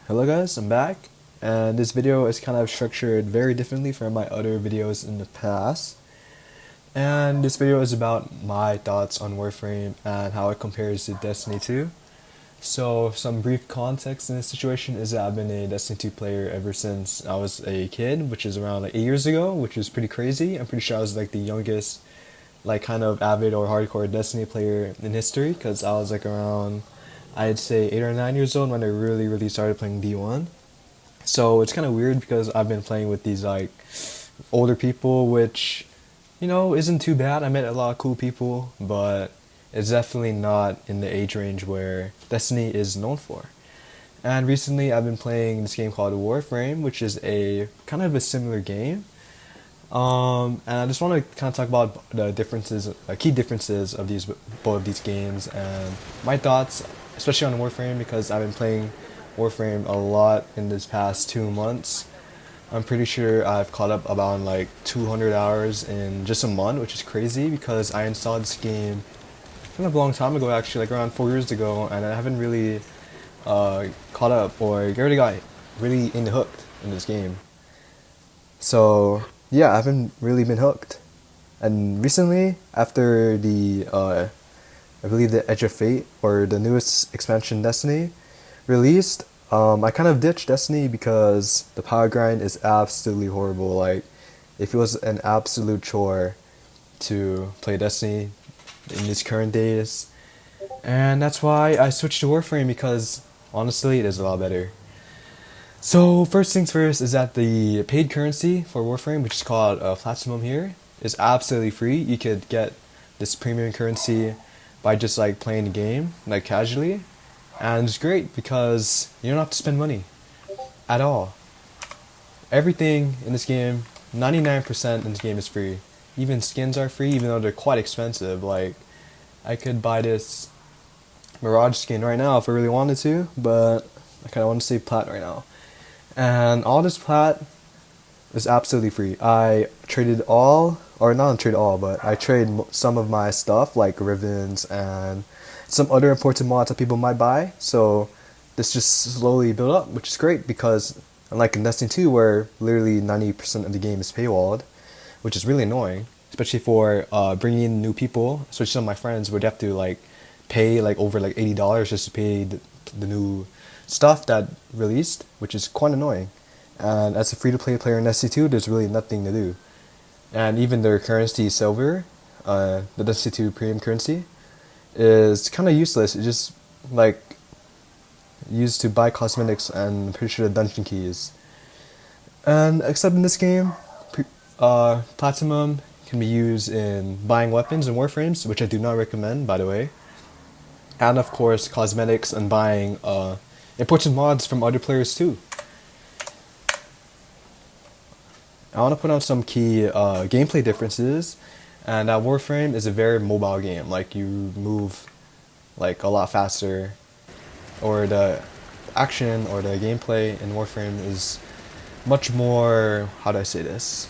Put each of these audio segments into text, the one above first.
Hello guys, I'm back, and this video is kind of structured very differently from my other videos in the past. And this video is about my thoughts on Warframe and how it compares to Destiny 2. So some brief context in this situation is that I've been a Destiny 2 player ever since I was a kid, which is around like 8 years ago, which is pretty crazy. I'm pretty sure I was like the youngest like kind of avid or hardcore Destiny player in history, because I was like around, I'd say 8 or 9 years old when I really started playing D1. So it's kind of weird because I've been playing with these like older people, which isn't too bad. I met a lot of cool people, but it's definitely not in the age range where Destiny is known for. And recently I've been playing this game called Warframe, which is a kind of a similar game. And I just want to kind of talk about the differences, key differences of both of these games, and my thoughts, especially on Warframe, because I've been playing Warframe a lot in this past 2 months. I'm pretty sure I've caught up about like 200 hours in just a month, which is crazy because I installed this game kind of a long time ago, actually, like around 4 years ago, and I haven't really caught up or already got really in hooked in this game. So yeah, I haven't really been hooked. And recently, after I believe the Edge of Fate or the newest expansion Destiny released, I kind of ditched Destiny because the power grind is absolutely horrible. Like, it feels an absolute chore to play Destiny in these current days. And that's why I switched to Warframe, because honestly, it is a lot better. So first things first is that the paid currency for Warframe, which is called Platinum here, is absolutely free. You could get this premium currency by just like playing the game like casually, and it's great because you don't have to spend money at all. Everything in this game, 99% in this game is free. Even skins are free, even though they're quite expensive. Like, I could buy this Mirage skin right now if I really wanted to, but I kind of want to save plat right now. And all this plat is absolutely free. I traded all, or not trade all, but I trade some of my stuff like ribbons and some other important mods that people might buy. So this just slowly built up, which is great because unlike in Destiny 2 where literally 90% of the game is paywalled, which is really annoying, especially for bringing in new people. Especially some of my friends would have to like pay like over like $80 just to pay the new stuff that released, which is quite annoying. And as a free-to-play player in SC2, there's really nothing to do. And even their currency silver, the SC2 premium currency, is kind of useless. It's just like used to buy cosmetics and I'm pretty sure the dungeon keys. And except in this game, platinum can be used in buying weapons and warframes, which I do not recommend, by the way. And of course, cosmetics and buying important mods from other players too. I want to put out some key gameplay differences, and that Warframe is a very mobile game. Like, you move like a lot faster, or the action or the gameplay in Warframe is much more, how do I say this?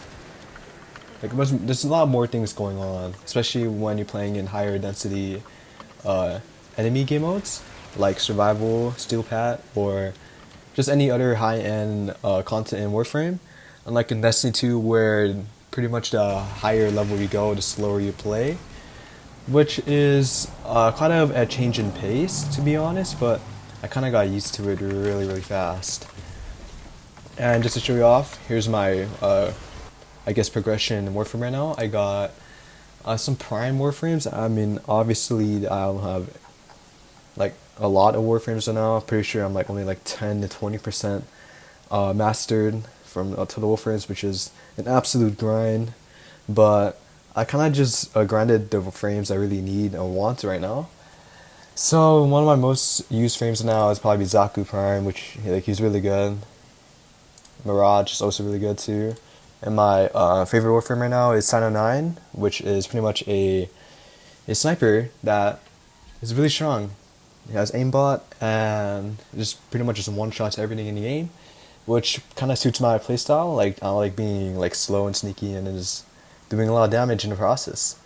Like, there's a lot more things going on, especially when you're playing in higher density enemy game modes, like survival, steel pat, or just any other high-end content in Warframe. Unlike in Destiny 2, where pretty much the higher level you go, the slower you play, which is kind of a change in pace, to be honest, but I kind of got used to it really fast. And just to show you off, here's my, I guess, progression in Warframe right now. I got some Prime Warframes. I mean, obviously, I'll have like a lot of Warframes now. I'm pretty sure I'm like only like 10 to 20% mastered from Total Warframes, which is an absolute grind. But I kind of just grinded the frames I really need and want right now. So one of my most used frames now is probably Zaku Prime, which like he's really good. Mirage is also really good too. And my favorite Warframe right now is Sino 9, which is pretty much a sniper that is really strong. It has aimbot and just pretty much just one shot to everything in the game, which kind of suits my playstyle. Like, I like being like slow and sneaky and just doing a lot of damage in the process,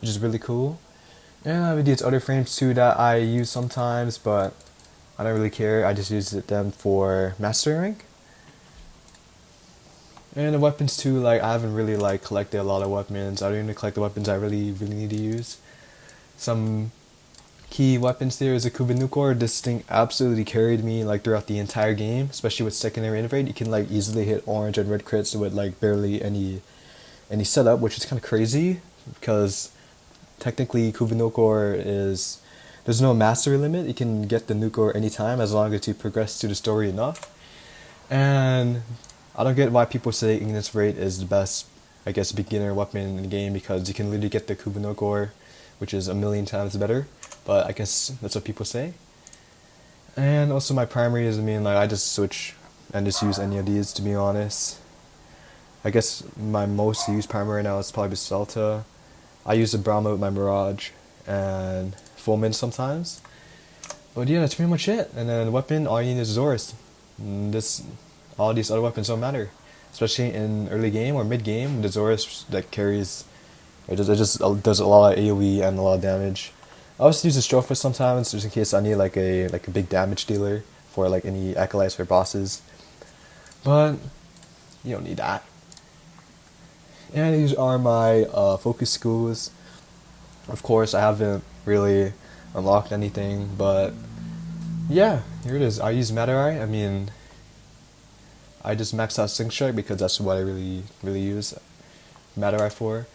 which is really cool. And I have these other frames too that I use sometimes, but I don't really care. I just use them for mastering. And the weapons too, like I haven't really like collected a lot of weapons. I don't even collect the weapons I really need to use. Some key weapons there is a Kubanukor. This thing absolutely carried me like throughout the entire game, especially with secondary innovate. You can like easily hit orange and red crits with like barely any setup, which is kind of crazy because technically Kubanukor is there's no mastery limit. You can get the Nukor anytime as long as you progress through the story enough. And I don't get why people say Ignis Rate is the best, I guess, beginner weapon in the game because you can literally get the Kubanokor, which is a million times better. But I guess that's what people say. And also my primary is, I mean, like I just switch and just use any of these to be honest. I guess my most used primary right now is probably Basalta. I use the Brahma with my Mirage and Fulmin sometimes. But yeah, that's pretty much it. And then weapon, all you need is Zorus. All these other weapons don't matter, especially in early game or mid game. The Zorus that carries, it just does a lot of AOE and a lot of damage. I also use the Stropha sometimes, just in case I need like a big damage dealer for like any acolytes or bosses. But you don't need that. And these are my focus schools. Of course, I haven't really unlocked anything, but yeah, here it is. I use Madurai. I mean, I just maxed out Sync Strike because that's what I really use Madurai for.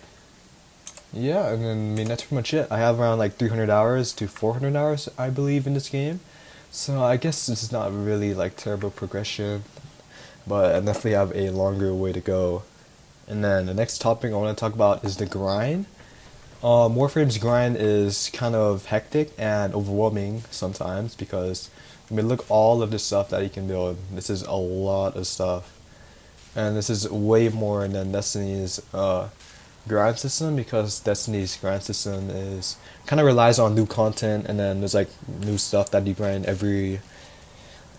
Yeah, and then I mean that's pretty much it. I have around like 300 hours to 400 hours, I believe, in this game. So I guess this is not really like terrible progression, but I definitely have a longer way to go. And then the next topic I want to talk about is the grind. Warframe's grind is kind of hectic and overwhelming sometimes because I mean look all of the stuff that you can build. This is a lot of stuff, and this is way more than Destiny's grind system because Destiny's grind system is kind of relies on new content, and then there's like new stuff that you grind every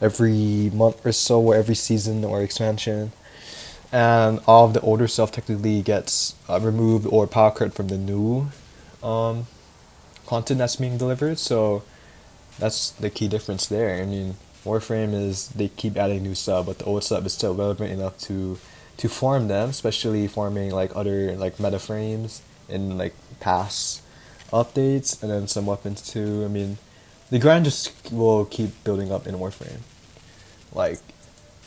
month or so, or every season or expansion, and all of the older stuff technically gets removed or power cut from the new content that's being delivered. So that's the key difference there. I mean, Warframe is they keep adding new stuff, but the old stuff is still relevant enough to farm them, especially farming like other like meta frames in like past updates, and then some weapons too. I mean, the grind just will keep building up in Warframe. Like,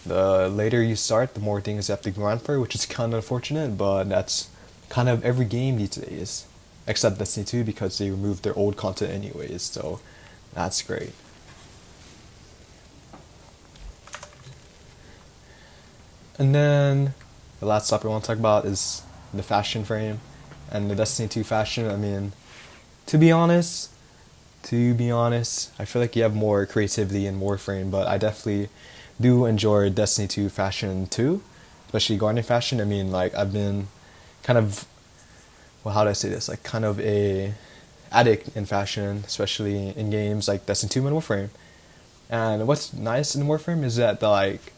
the later you start, the more things you have to grind for, which is kind of unfortunate, but that's kind of every game these days, except Destiny 2 because they removed their old content anyways, so that's great. And then the last topic I want to talk about is the fashion frame and the Destiny 2 fashion. I mean, to be honest, I feel like you have more creativity in Warframe, but I definitely do enjoy Destiny 2 fashion too, especially Guardian fashion. I mean, like I've been kind of, well, how do I say this? Like kind of a addict in fashion, especially in games like Destiny 2 and Warframe. And what's nice in Warframe is that like,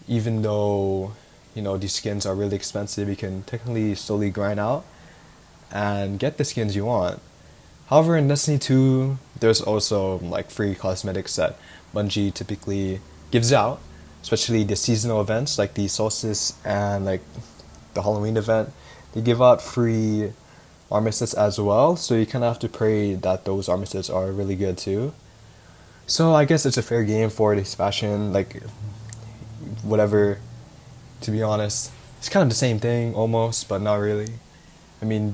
even though you know these skins are really expensive, you can technically slowly grind out and get the skins you want. However, in Destiny 2, there's also like free cosmetics that Bungie typically gives out, especially the seasonal events like the Solstice and like the Halloween event. They give out free armor sets as well, so you kind of have to pray that those armor sets are really good too. So I guess it's a fair game for this fashion, like whatever. To be honest, it's kind of the same thing almost, but not really. I mean,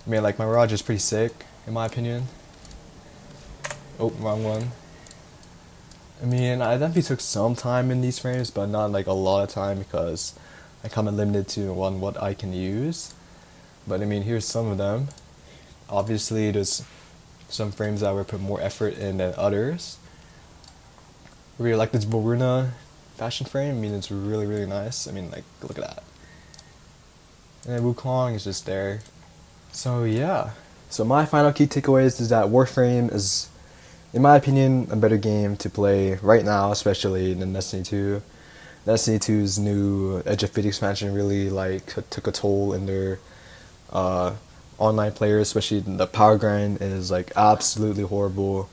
like my Mirage is pretty sick in my opinion. Oh, wrong one. I mean, I definitely took some time in these frames, but not like a lot of time because I kind of limited to what I can use. But I mean, here's some of them. Obviously, there's some frames that would put more effort in than others. I really like this Boruna fashion frame. I mean, it's really nice. I mean, like, look at that. And then Wukong is just there. So yeah. So my final key takeaways is that Warframe is, in my opinion, a better game to play right now, especially than Destiny 2. Destiny 2's new Edge of Fate expansion really like took a toll in their online players, especially the power grind is like absolutely horrible.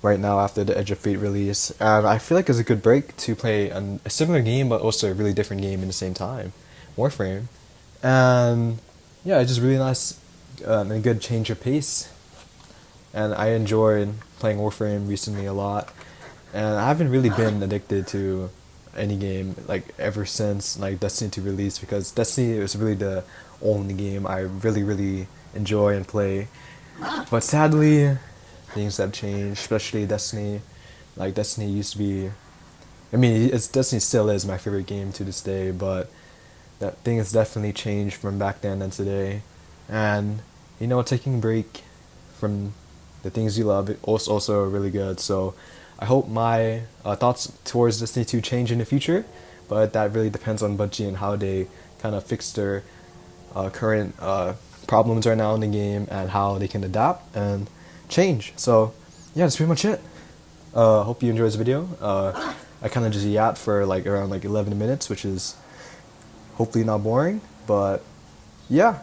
right now after the Edge of Fate release, and I feel like it's a good break to play a similar game but also a really different game in the same time, Warframe, and yeah, it's just really nice and a good change of pace, and I enjoyed playing Warframe recently a lot, and I haven't really been addicted to any game like ever since like Destiny 2 release, because Destiny is really the only game I really enjoy and play. But sadly, things have changed, especially Destiny. Like Destiny used to be, I mean, Destiny still is my favorite game to this day, but that thing has definitely changed from back then and today. And taking a break from the things you love is also really good. So I hope my thoughts towards Destiny 2 change in the future, but that really depends on Bungie and how they kind of fix their current problems right now in the game and how they can adapt and change. So yeah, that's pretty much it. Hope you enjoyed this video. I kind of just yapped for like around like 11 minutes, which is hopefully not boring, but yeah.